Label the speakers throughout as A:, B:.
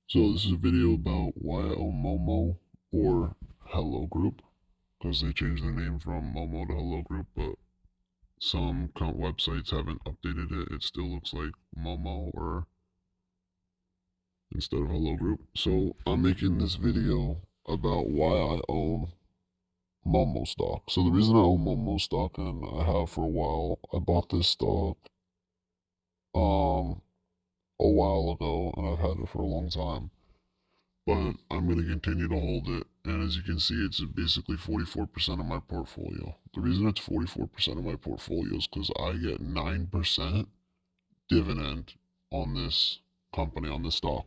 A: So this is a video about why I own Momo or Hello Group because they changed their name from Momo to Hello Group, but some websites haven't updated it. It still looks like Momo or instead of Hello Group. So I'm making this video about why I own Momo stock. So the reason I own Momo stock and I have for a while, I bought this stock um a while ago and I've had it for a long time. But I'm going to continue to hold it. And as you can see, it's basically 44% of my portfolio. The reason it's 44% of my portfolio is because I get 9% dividend on this company, on this stock,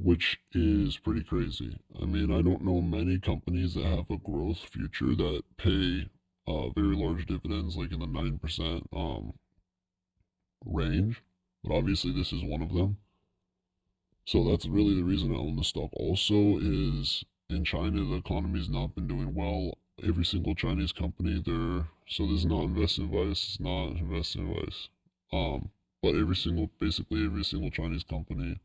A: which is pretty crazy. I mean, I don't know many companies that have a growth future that pay very large dividends, like in the 9% range. But obviously, this is one of them. So that's really the reason I own the stock. Also, is in China the economy's not been doing well. Every single Chinese company, they're so this is not investment advice. It's not investment advice. But basically every single Chinese company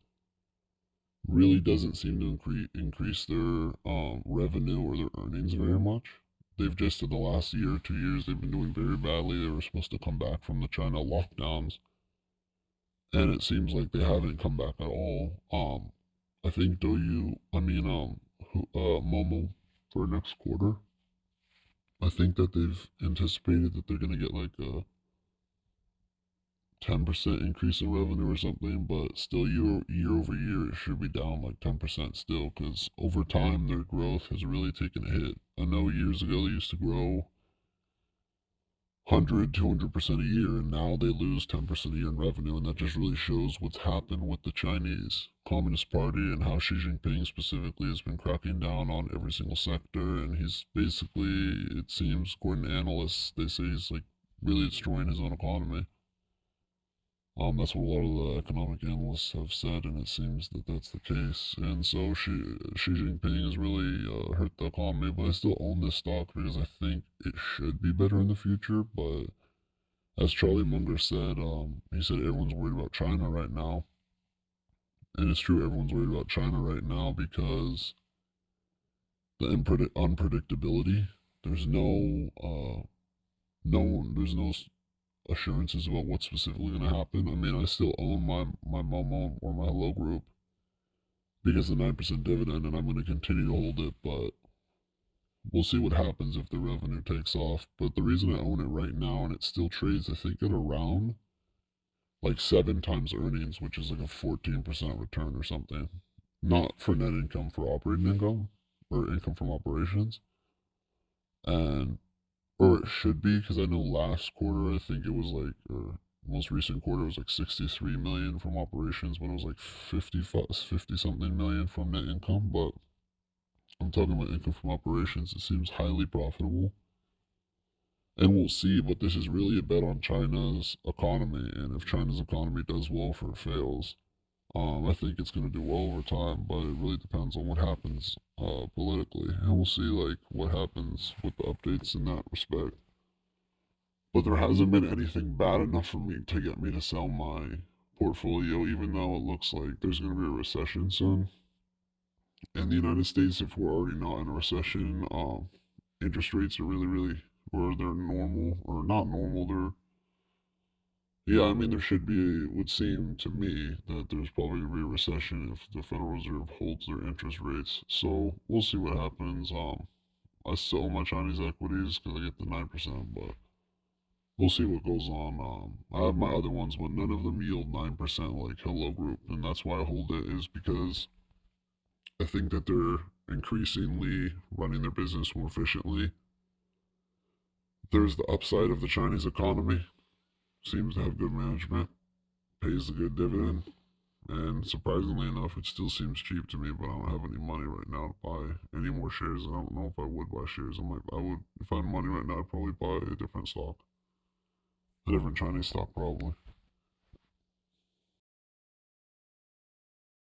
A: really doesn't seem to increase their revenue or their earnings very much. They've just in the last year, 2 years, they've been doing very badly. They were supposed to come back from the China lockdowns and it seems like they haven't come back at all. I think Momo for next quarter. I think that they've anticipated that they're gonna get like a 10% increase in revenue or something, but still year over year it should be down like 10% still, because over time their growth has really taken a hit. I know years ago they used to grow 100, 200% a year, and now they lose 10% a year in revenue. And that just really shows what's happened with the Chinese Communist Party and how Xi Jinping specifically has been cracking down on every single sector. And he's basically, it seems, according to analysts, they say he's like really destroying his own economy. That's what a lot of the economic analysts have said, and it seems that that's the case. And so Xi Jinping has really hurt the economy, but I still own this stock because I think it should be better in the future. But as Charlie Munger said, he said everyone's worried about China right now. And it's true, everyone's worried about China right now because the unpredictability. There's there's no assurances about what's specifically going to happen. I mean, I still own my Momo or my Hello Group because of the 9% dividend, and I'm going to continue to hold it, but we'll see what happens if the revenue takes off. But the reason I own it right now, and it still trades, I think, at around like 7 times earnings, which is like a 14% return or something. Not for net income, for operating income or income from operations. And, or it should be, because I know last quarter, I think it was like, or most recent quarter was like 63 million from operations, but it was like 50 something million from net income. But I'm talking about income from operations. It seems highly profitable. And we'll see, but this is really a bet on China's economy. And if China's economy does well or it fails, I think it's going to do well over time, but it really depends on what happens politically. And we'll see like what happens with the updates in that respect. But there hasn't been anything bad enough for me to get me to sell my portfolio, even though it looks like there's going to be a recession soon. In the United States, if we're already not in a recession, interest rates are or they're normal, or not normal, yeah, I mean, there should be, it would seem to me that there's probably going to be a recession if the Federal Reserve holds their interest rates. So we'll see what happens. I still own my Chinese equities because I get the 9%, but we'll see what goes on. I have my other ones, but none of them yield 9% like Hello Group. And that's why I hold it, is because I think that they're increasingly running their business more efficiently. There's the upside of the Chinese economy, seems to have good management, pays a good dividend. And surprisingly enough, it still seems cheap to me, but I don't have any money right now to buy any more shares. I don't know if I would buy shares. I would, if I had money right now, I'd probably buy a different stock, a different Chinese stock, probably.